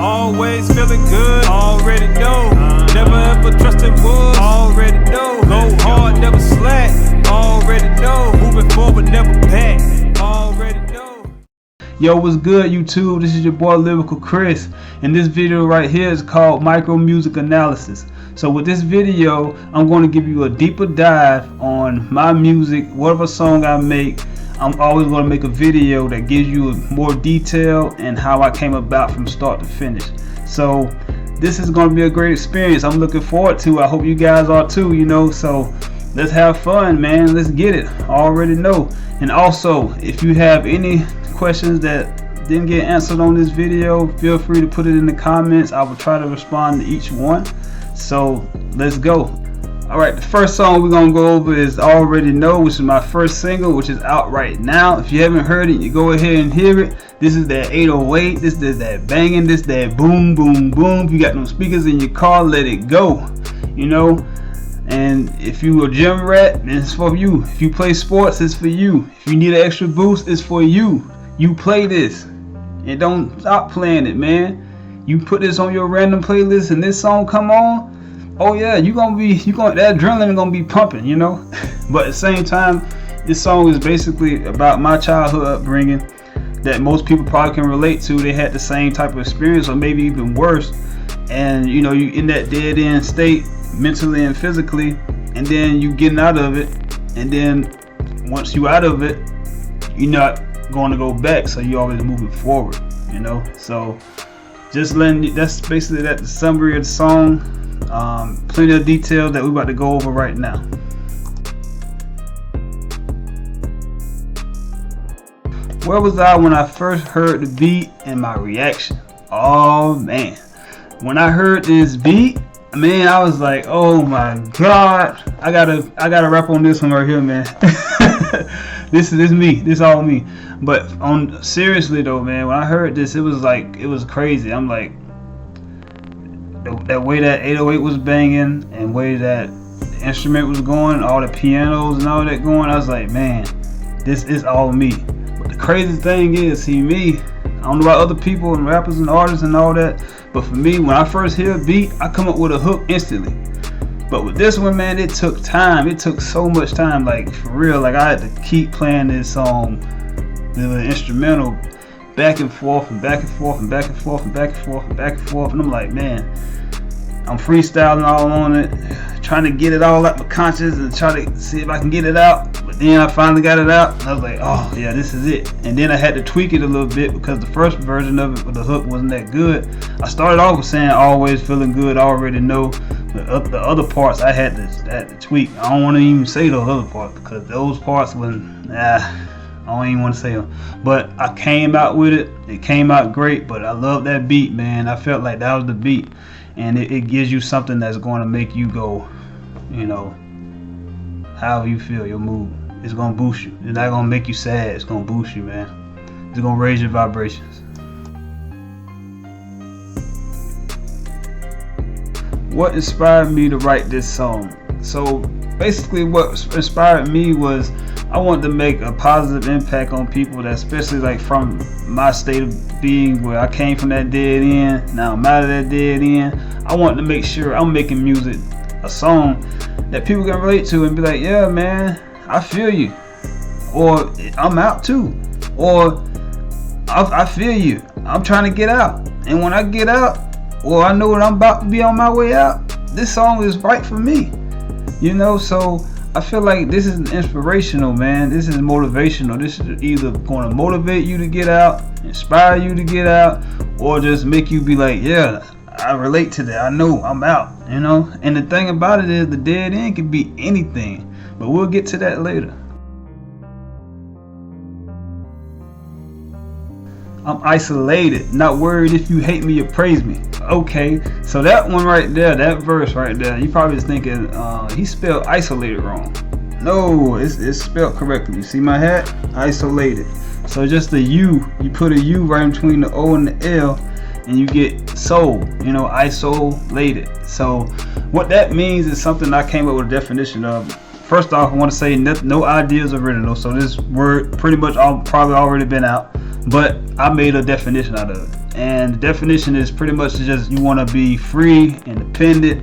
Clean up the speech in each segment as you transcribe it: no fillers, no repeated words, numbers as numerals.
Always feeling good, already know. Never ever trusted wolves, already know. Go hard, never slack, already know. Moving forward, never back, already know. Yo, what's good, YouTube? This is your boy Lyrical Chris, and this video right here is called Micro Music Analysis. So with this video, I'm going to give you a deeper dive on my music, whatever song I make. I'm always going to make a video that gives you more detail and how I came about from start to finish. So this is going to be a great experience. I'm looking forward to it. I hope you guys are too, you know. So let's have fun, man. Let's get it. I already know. And also, if you have any questions that didn't get answered on this video, feel free to put it in the comments. I will try to respond to each one. So let's go. Alright, the first song we're gonna go over is Already Know, which is my first single, which is out right now. If you haven't heard it, you go ahead and hear it. This is that 808, this is that banging, this that boom boom boom. If you got no speakers in your car, let it go, you know. And if you a gym rat, it's for you. If you play sports, it's for you. If you need an extra boost, it's for you. You play this and don't stop playing it, man. You put this on your random playlist and this song come on, oh yeah, that adrenaline gonna be pumping, you know. But at the same time, this song is basically about my childhood upbringing that most people probably can relate to. They had the same type of experience or maybe even worse, and you know, you in that dead end state mentally and physically, and then you getting out of it, and then once you out of it, you're not going to go back, so you always moving forward, you know. So just that's basically the summary of the song. Plenty of detail that we're about to go over right now. Where was I when I first heard the beat and my reaction? Oh man, when I heard this beat, man, I was like, oh my god, I gotta rap on this one right here, man. This is me, this all me. But on seriously though, man, when I heard this, it was crazy. I'm like, that way that 808 was banging and way that the instrument was going, all the pianos and all that going, I was like, man, this is all me. But the crazy thing is, see, me, I don't know about other people and rappers and artists and all that, but for me, when I first hear a beat, I come up with a hook instantly. But with this one, man, it took time. It took so much time, like for real. Like I had to keep playing this song, the instrumental, back and forth and back and forth and back and forth and back and forth and back and forth. And I'm like, man, I'm freestyling all on it, trying to get it all out my conscience and try to see if I can get it out. But then I finally got it out, and I was like, oh yeah, this is it. And then I had to tweak it a little bit because the first version of it with the hook wasn't that good. I started off with saying always feeling good, already know. But the other parts I had to tweak. I don't want to even say those other parts because those parts when I don't even want to say them. But I came out with it. It came out great. But I love that beat, man. I felt like that was the beat. And it gives you something that's going to make you go, you know, how you feel, your mood. It's going to boost you. It's not going to make you sad. It's going to boost you, man. It's going to raise your vibrations. What inspired me to write this song? So basically what inspired me was I wanted to make a positive impact on people, that especially like from my state of being where I came from that dead end, now I'm out of that dead end. I wanted to make sure I'm making music, a song that people can relate to and be like, yeah man, I feel you, or I'm out too, or I feel you, I'm trying to get out, and when I get out, or I know that I'm about to be on my way out, this song is right for me, you know. So I feel like this is inspirational, man. This is motivational. This is either going to motivate you to get out, inspire you to get out, or just make you be like, yeah, I relate to that. I know I'm out, you know. And the thing about it is the dead end can be anything, but we'll get to that later. I'm isolated, not worried if you hate me or praise me. Okay, so that one right there, that verse right there, you probably was thinking he spelled isolated wrong. No, it's spelled correctly. You see my hat? Isolated. So just the U, you put a U right in between the O and the L, and you get soul, you know, isolated. So what that means is something I came up with a definition of. First off, I want to say no ideas original, so this word pretty much probably already been out, but I made a definition out of it. and the definition is pretty much just you want to be free, independent,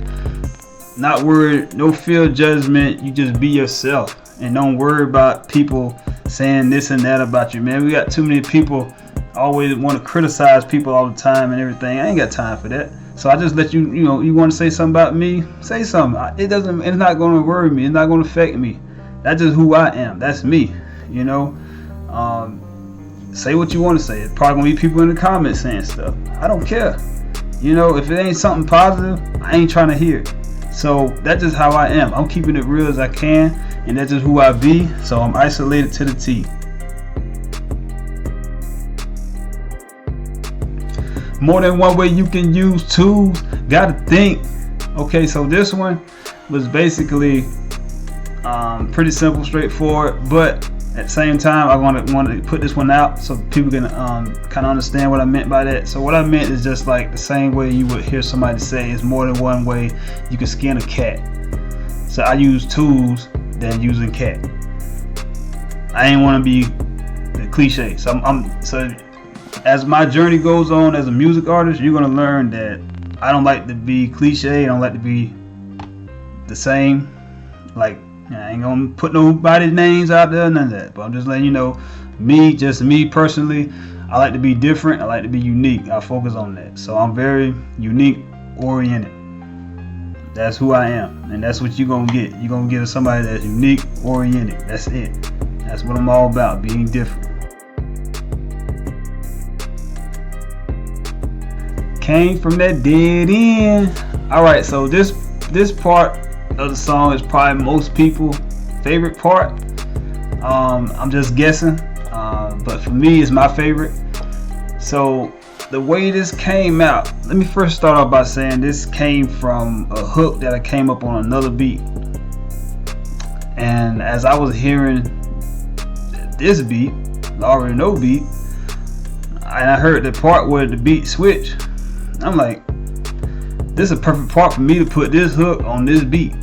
not worried, no fear of judgment. You just be yourself and don't worry about people saying this and that about you, man. We got too many people always want to criticize people all the time and everything. I ain't got time for that. So I just let you, you want to say something about me, say something. It's not going to worry me. It's not going to affect me. That's just who I am. That's me, Say what you want to say. It's probably going to be people in the comments saying stuff. I don't care. If it ain't something positive, I ain't trying to hear it. So that's just how I am. I'm keeping it real as I can, and that's just who I be. So I'm isolated to the T. More than one way you can use tools. Gotta think. Okay, so this one was basically pretty simple, straightforward, but at the same time I want to put this one out so people can kind of understand what I meant by that. So what I meant is just like the same way you would hear somebody say it's more than one way you can skin a cat. So I use tools than using cat. I ain't want to be the cliche. So so as my journey goes on as a music artist, you're gonna learn that I don't like to be cliche. I don't like to be the same. Like, I ain't gonna put nobody's names out there, none of that. But I'm just letting you know, just me personally, I like to be different. I like to be unique. I focus on that. So I'm very unique oriented. That's who I am, and that's what you're gonna get. You're gonna get somebody that's unique oriented. That's it. That's what I'm all about, being different. Came from that dead end. Alright, so this part of the song is probably most people's favorite part. I'm just guessing, but for me it's my favorite. So the way this came out, let me first start off by saying this came from a hook that I came up on another beat, and as I was hearing this beat, the already know beat, and I heard the part where the beat switched, I'm like, this is a perfect part for me to put this hook on this beat.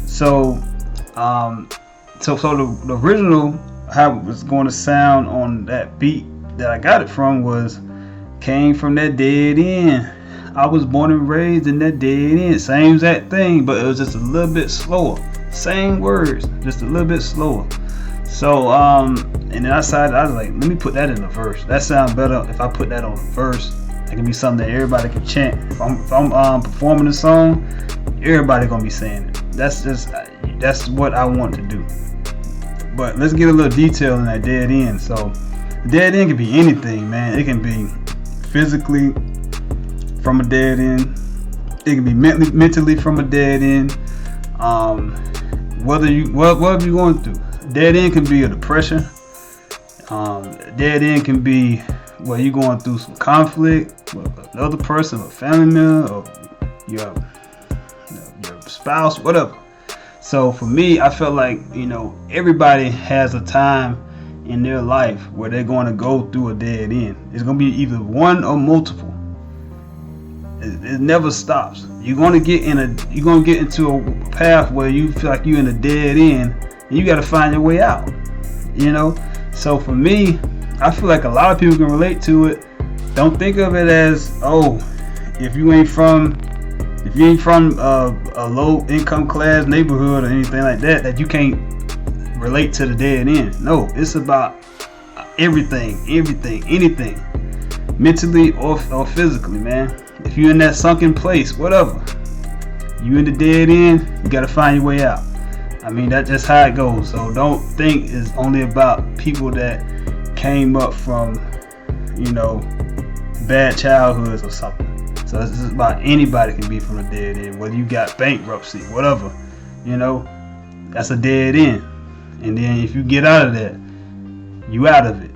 So the original, how it was going to sound on that beat that I got it from was, came from that dead end. I was born and raised in that dead end. Same exact thing, but it was just a little bit slower. Same words, just a little bit slower. So and then I decided, I was like, let me put that in the verse. That sounds better if I put that on the verse. It can be something that everybody can chant. If I'm performing a song, everybody gonna be saying it. That's what I want to do. But let's get a little detail in that dead end. So dead end can be anything, man. It can be physically from a dead end. It can be mentally from a dead end. Whatever you're going through. Dead end can be a depression. Dead end can be where you're going through some conflict with another person, a family member, or your spouse, whatever. So for me, I felt like, everybody has a time in their life where they're going to go through a dead end. It's going to be either one or multiple. It never stops. You're going to get into a path where you feel like you're in a dead end, and you got to find your way out. So for me, I feel like a lot of people can relate to it. Don't think of it as, if you ain't from a low income class neighborhood or anything like that, that you can't relate to the dead end. No, it's about everything, anything, mentally or physically, man. If you're in that sunken place, whatever, you in the dead end, you gotta find your way out. I mean, that's just how it goes. So don't think it's only about people that came up from, bad childhoods or something. So it's just about anybody can be from a dead end, whether you got bankruptcy, whatever, that's a dead end. And then if you get out of that, you out of it,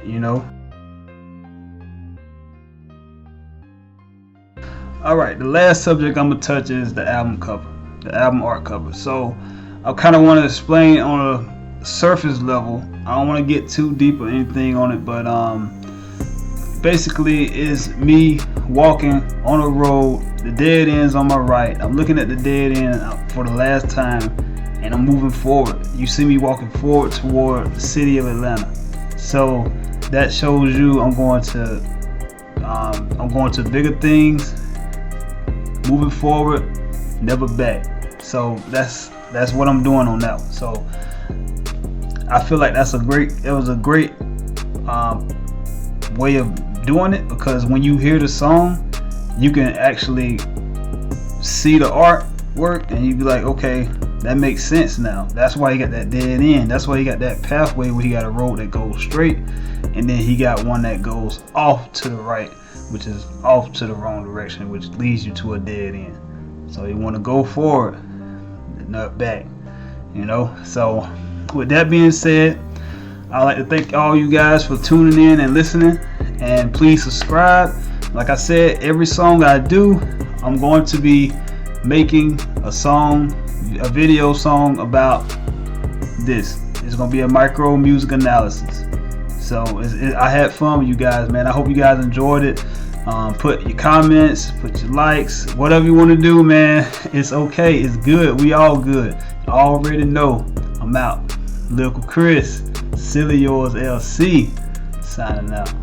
Alright, the last subject I'm going to touch is the album cover, the album art cover. So I kind of want to explain on a surface level. I don't want to get too deep or anything on it, but basically it's me walking on a road. The dead end's on my right. I'm looking at the dead end for the last time, and I'm moving forward. You see me walking forward toward the city of Atlanta. So that shows you I'm going to I'm going to bigger things, moving forward, never back. So that's what I'm doing on that one. So I feel like it was a great way of doing it, because when you hear the song, you can actually see the artwork and you be like, okay, that makes sense now. That's why he got that dead end. That's why he got that pathway where he got a road that goes straight, and then he got one that goes off to the right, which is off to the wrong direction, which leads you to a dead end. So you want to go forward, not back, you know. So with that being said, I'd like to thank all you guys for tuning in and listening, and please subscribe. Like I said, every song I do, I'm going to be making a video song about this. It's going to be a micro music analysis. So I had fun with you guys, man. I hope you guys enjoyed it. Put your comments, put your likes, whatever you want to do, man. It's okay. It's good. We all good. You already know. I'm out. Lyrical Chris, Silly Yours LC, signing out.